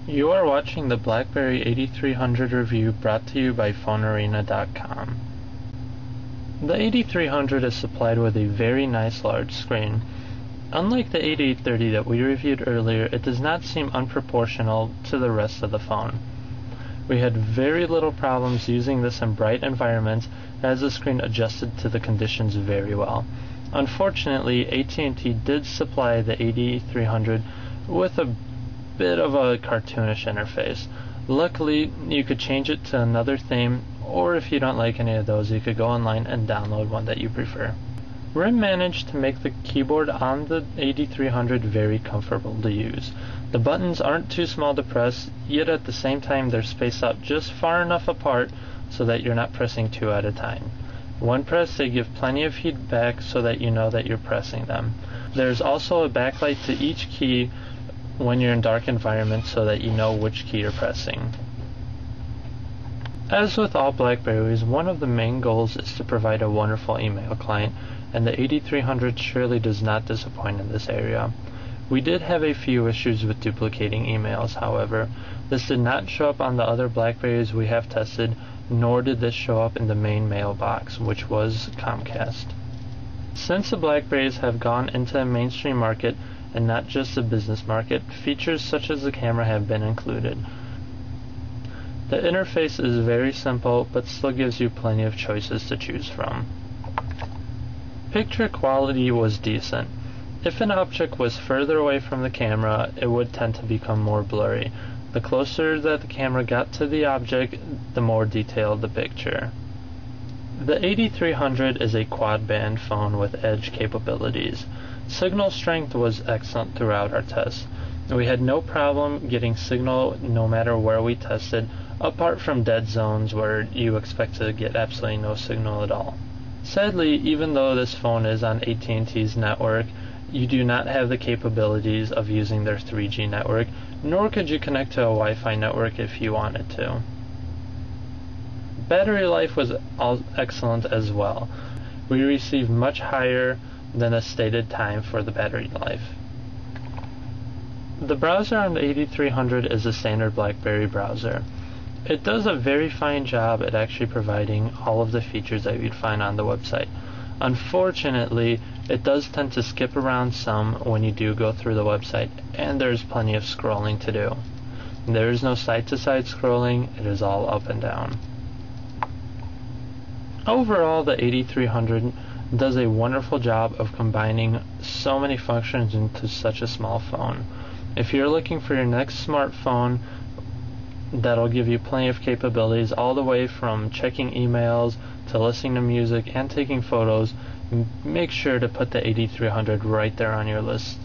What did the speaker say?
You are watching the BlackBerry 8300 review brought to you by PhoneArena.com. The 8300 is supplied with a very nice large screen. Unlike the 8830 that we reviewed earlier, it does not seem unproportional to the rest of the phone. We had very little problems using this in bright environments as the screen adjusted to the conditions very well. Unfortunately, AT&T did supply the 8300 with a bit of a cartoonish interface. Luckily, you could change it to another theme, or if you don't like any of those, you could go online and download one that you prefer. RIM managed to make the keyboard on the 8300 very comfortable to use. The buttons aren't too small to press, yet at the same time they're spaced out just far enough apart so that you're not pressing two at a time. When pressed, they give plenty of feedback so that you know that you're pressing them. There's also a backlight to each key when you're in dark environments so that you know which key you're pressing. As with all BlackBerries, one of the main goals is to provide a wonderful email client, and the 8300 surely does not disappoint in this area. We did have a few issues with duplicating emails, however. This did not show up on the other BlackBerries we have tested, nor did this show up in the main mailbox, which was Comcast. Since the BlackBerries have gone into the mainstream market, and not just the business market, features such as the camera have been included. The interface is very simple, but still gives you plenty of choices to choose from. Picture quality was decent. If an object was further away from the camera, it would tend to become more blurry. The closer that the camera got to the object, the more detailed the picture. The 8300 is a quad-band phone with edge capabilities. Signal strength was excellent throughout our tests. We had no problem getting signal no matter where we tested, apart from dead zones where you expect to get absolutely no signal at all. Sadly, even though this phone is on AT&T's network, you do not have the capabilities of using their 3G network, nor could you connect to a Wi-Fi network if you wanted to. Battery life was excellent as well. We received much higher than a stated time for the battery life. The browser on the 8300 is a standard BlackBerry browser. It does a very fine job at actually providing all of the features that you'd find on the website. Unfortunately, it does tend to skip around some when you do go through the website, and there's plenty of scrolling to do. There is no side-to-side scrolling, it is all up and down. Overall, the 8300 does a wonderful job of combining so many functions into such a small phone. If you're looking for your next smartphone that'll give you plenty of capabilities all the way from checking emails to listening to music and taking photos, make sure to put the 8300 right there on your list.